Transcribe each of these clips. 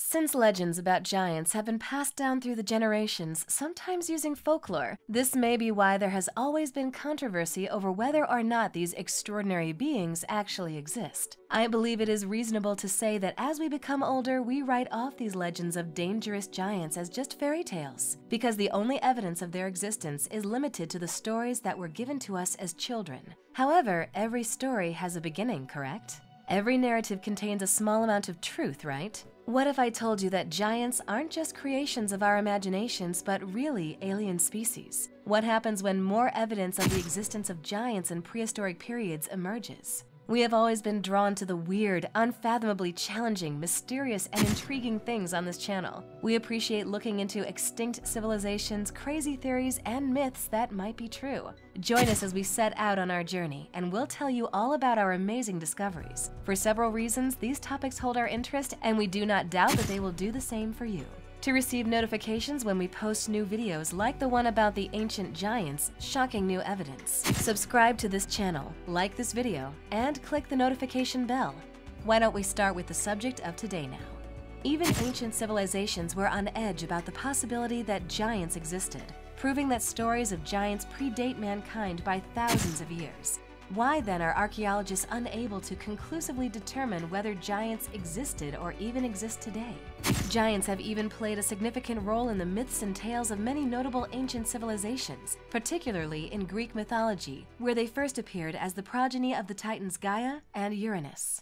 Since legends about giants have been passed down through the generations, sometimes using folklore, this may be why there has always been controversy over whether or not these extraordinary beings actually exist. I believe it is reasonable to say that as we become older, we write off these legends of dangerous giants as just fairy tales, because the only evidence of their existence is limited to the stories that were given to us as children. However, every story has a beginning, correct? Every narrative contains a small amount of truth, right? What if I told you that giants aren't just creations of our imaginations, but really alien species? What happens when more evidence of the existence of giants in prehistoric periods emerges? We have always been drawn to the weird, unfathomably challenging, mysterious, and intriguing things on this channel. We appreciate looking into extinct civilizations, crazy theories, and myths that might be true. Join us as we set out on our journey, and we'll tell you all about our amazing discoveries. For several reasons, these topics hold our interest, and we do not doubt that they will do the same for you. To receive notifications when we post new videos like the one about the ancient giants, shocking new evidence, subscribe to this channel, like this video, and click the notification bell. Why don't we start with the subject of today now? Even ancient civilizations were on edge about the possibility that giants existed, proving that stories of giants predate mankind by thousands of years. Why then are archaeologists unable to conclusively determine whether giants existed or even exist today? Giants have even played a significant role in the myths and tales of many notable ancient civilizations, particularly in Greek mythology, where they first appeared as the progeny of the titans Gaia and Uranus.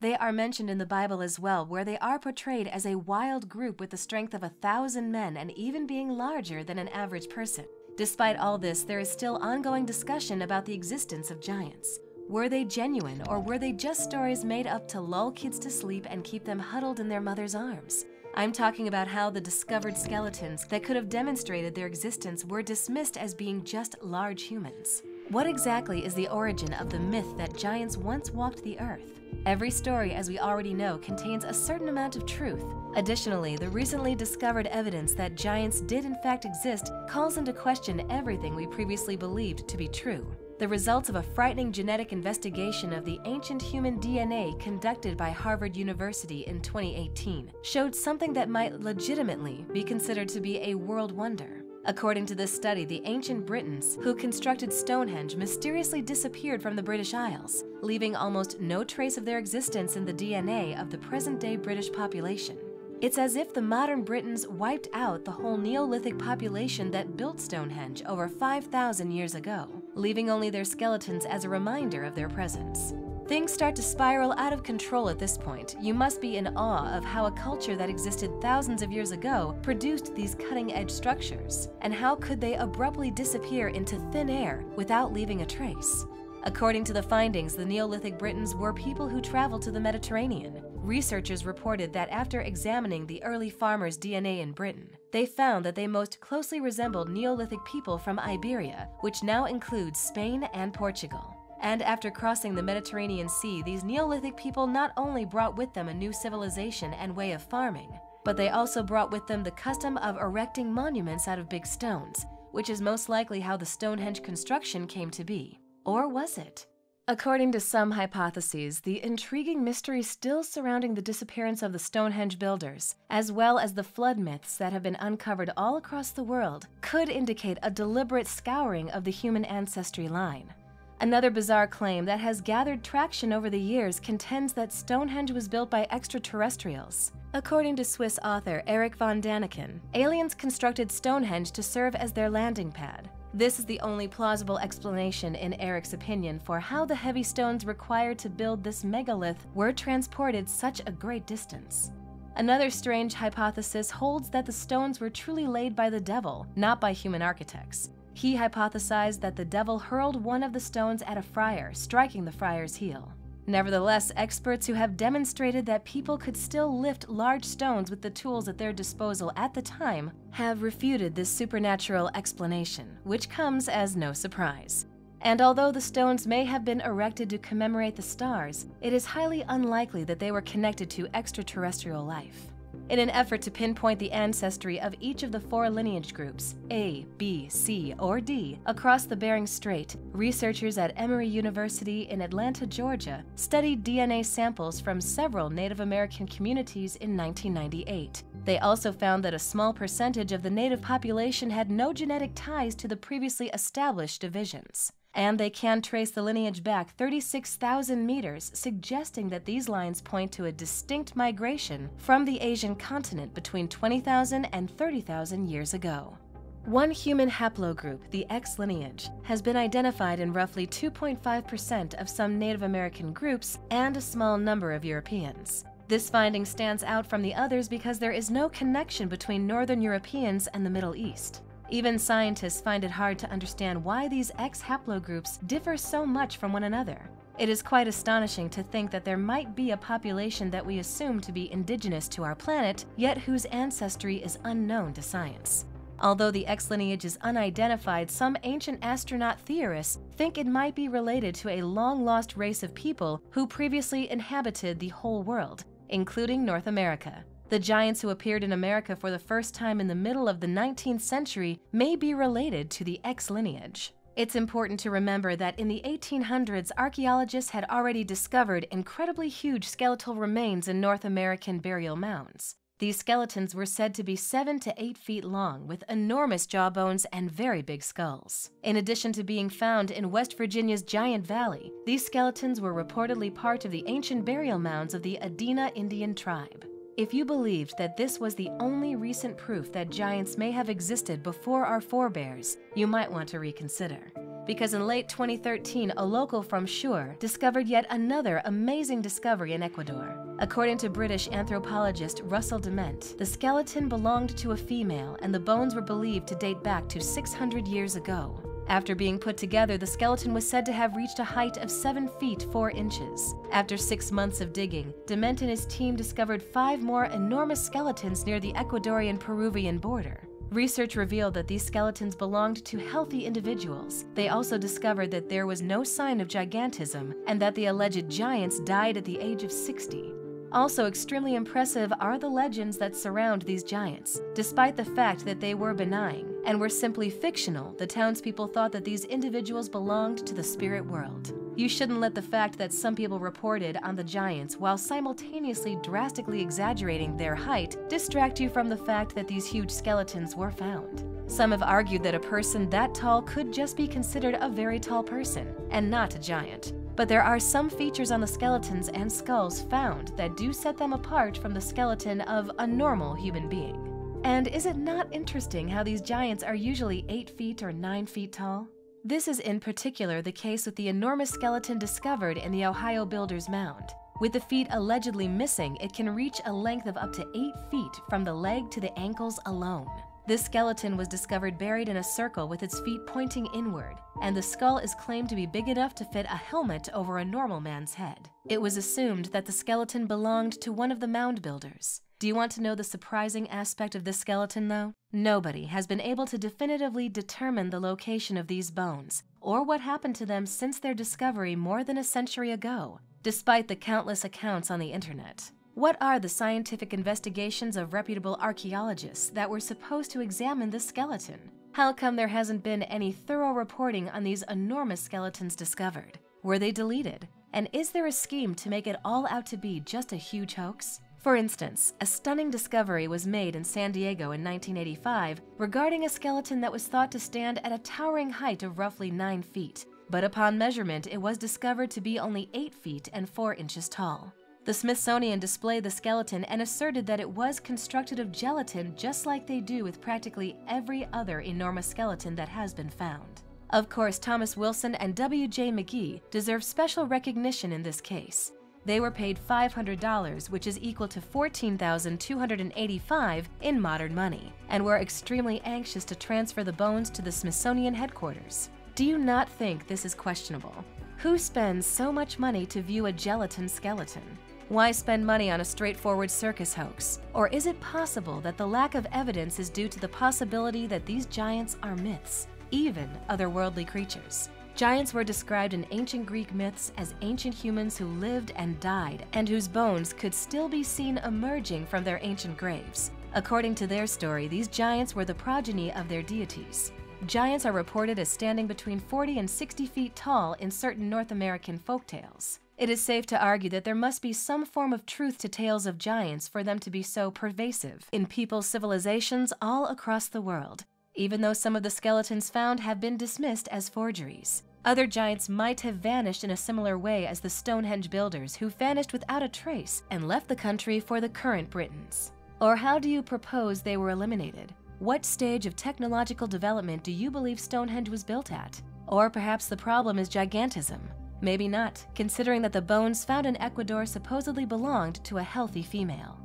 They are mentioned in the Bible as well, where they are portrayed as a wild group with the strength of 1,000 men and even being larger than an average person. Despite all this, there is still ongoing discussion about the existence of giants. Were they genuine, or were they just stories made up to lull kids to sleep and keep them huddled in their mother's arms? I'm talking about how the discovered skeletons that could have demonstrated their existence were dismissed as being just large humans. What exactly is the origin of the myth that giants once walked the earth? Every story, as we already know, contains a certain amount of truth. Additionally, the recently discovered evidence that giants did in fact exist calls into question everything we previously believed to be true. The results of a frightening genetic investigation of the ancient human DNA conducted by Harvard University in 2018 showed something that might legitimately be considered to be a world wonder. According to this study, the ancient Britons who constructed Stonehenge mysteriously disappeared from the British Isles, leaving almost no trace of their existence in the DNA of the present-day British population. It's as if the modern Britons wiped out the whole Neolithic population that built Stonehenge over 5,000 years ago, leaving only their skeletons as a reminder of their presence. Things start to spiral out of control at this point. You must be in awe of how a culture that existed thousands of years ago produced these cutting-edge structures, and how could they abruptly disappear into thin air without leaving a trace? According to the findings, the Neolithic Britons were people who traveled to the Mediterranean. Researchers reported that after examining the early farmers' DNA in Britain, they found that they most closely resembled Neolithic people from Iberia, which now includes Spain and Portugal. And after crossing the Mediterranean Sea, these Neolithic people not only brought with them a new civilization and way of farming, but they also brought with them the custom of erecting monuments out of big stones, which is most likely how the Stonehenge construction came to be. Or was it? According to some hypotheses, the intriguing mystery still surrounding the disappearance of the Stonehenge builders, as well as the flood myths that have been uncovered all across the world, could indicate a deliberate scouring of the human ancestry line. Another bizarre claim that has gathered traction over the years contends that Stonehenge was built by extraterrestrials. According to Swiss author Erich von Däniken, aliens constructed Stonehenge to serve as their landing pad. This is the only plausible explanation, in Eric's opinion, for how the heavy stones required to build this megalith were transported such a great distance. Another strange hypothesis holds that the stones were truly laid by the devil, not by human architects. He hypothesized that the devil hurled one of the stones at a friar, striking the friar's heel. Nevertheless, experts who have demonstrated that people could still lift large stones with the tools at their disposal at the time have refuted this supernatural explanation, which comes as no surprise. And although the stones may have been erected to commemorate the stars, it is highly unlikely that they were connected to extraterrestrial life. In an effort to pinpoint the ancestry of each of the 4 lineage groups, A, B, C, or D, across the Bering Strait, researchers at Emory University in Atlanta, Georgia, studied DNA samples from several Native American communities in 1998. They also found that a small percentage of the native population had no genetic ties to the previously established divisions. And they can trace the lineage back 36,000 meters, suggesting that these lines point to a distinct migration from the Asian continent between 20,000 and 30,000 years ago. One human haplogroup, the X lineage, has been identified in roughly 2.5% of some Native American groups and a small number of Europeans. This finding stands out from the others because there is no connection between Northern Europeans and the Middle East. Even scientists find it hard to understand why these X haplogroups differ so much from one another. It is quite astonishing to think that there might be a population that we assume to be indigenous to our planet, yet whose ancestry is unknown to science. Although the X lineage is unidentified, some ancient astronaut theorists think it might be related to a long-lost race of people who previously inhabited the whole world, including North America. The giants who appeared in America for the first time in the middle of the 19th century may be related to the X lineage. It's important to remember that in the 1800s, archaeologists had already discovered incredibly huge skeletal remains in North American burial mounds. These skeletons were said to be 7 to 8 feet long, with enormous jawbones and very big skulls. In addition to being found in West Virginia's Giant Valley, these skeletons were reportedly part of the ancient burial mounds of the Adena Indian tribe. If you believed that this was the only recent proof that giants may have existed before our forebears, you might want to reconsider. Because in late 2013, a local from Shur discovered yet another amazing discovery in Ecuador. According to British anthropologist Russell Dement, the skeleton belonged to a female and the bones were believed to date back to 600 years ago. After being put together, the skeleton was said to have reached a height of 7 feet 4 inches. After 6 months of digging, Dement and his team discovered 5 more enormous skeletons near the Ecuadorian-Peruvian border. Research revealed that these skeletons belonged to healthy individuals. They also discovered that there was no sign of gigantism and that the alleged giants died at the age of 60. Also extremely impressive are the legends that surround these giants. Despite the fact that they were benign and were simply fictional, the townspeople thought that these individuals belonged to the spirit world. You shouldn't let the fact that some people reported on the giants while simultaneously drastically exaggerating their height distract you from the fact that these huge skeletons were found. Some have argued that a person that tall could just be considered a very tall person and not a giant. But there are some features on the skeletons and skulls found that do set them apart from the skeleton of a normal human being. And is it not interesting how these giants are usually 8 feet or 9 feet tall? This is in particular the case with the enormous skeleton discovered in the Ohio Builders Mound. With the feet allegedly missing, it can reach a length of up to 8 feet from the leg to the ankles alone. This skeleton was discovered buried in a circle with its feet pointing inward, and the skull is claimed to be big enough to fit a helmet over a normal man's head. It was assumed that the skeleton belonged to one of the mound builders. Do you want to know the surprising aspect of this skeleton, though? Nobody has been able to definitively determine the location of these bones, or what happened to them since their discovery more than a century ago, despite the countless accounts on the internet. What are the scientific investigations of reputable archaeologists that were supposed to examine this skeleton? How come there hasn't been any thorough reporting on these enormous skeletons discovered? Were they deleted? And is there a scheme to make it all out to be just a huge hoax? For instance, a stunning discovery was made in San Diego in 1985 regarding a skeleton that was thought to stand at a towering height of roughly 9 feet. But upon measurement, it was discovered to be only 8 feet and 4 inches tall. The Smithsonian displayed the skeleton and asserted that it was constructed of gelatin just like they do with practically every other enormous skeleton that has been found. Of course, Thomas Wilson and W.J. McGee deserve special recognition in this case. They were paid $500, which is equal to $14,285 in modern money, and were extremely anxious to transfer the bones to the Smithsonian headquarters. Do you not think this is questionable? Who spends so much money to view a gelatin skeleton? Why spend money on a straightforward circus hoax? Or is it possible that the lack of evidence is due to the possibility that these giants are myths, even otherworldly creatures? Giants were described in ancient Greek myths as ancient humans who lived and died, and whose bones could still be seen emerging from their ancient graves. According to their story, these giants were the progeny of their deities. Giants are reported as standing between 40 and 60 feet tall in certain North American folktales. It is safe to argue that there must be some form of truth to tales of giants for them to be so pervasive in people's civilizations all across the world, even though some of the skeletons found have been dismissed as forgeries. Other giants might have vanished in a similar way as the Stonehenge builders, who vanished without a trace and left the country for the current Britons. Or how do you propose they were eliminated? What stage of technological development do you believe Stonehenge was built at? Or perhaps the problem is gigantism? Maybe not, considering that the bones found in Ecuador supposedly belonged to a healthy female.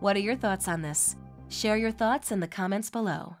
What are your thoughts on this? Share your thoughts in the comments below.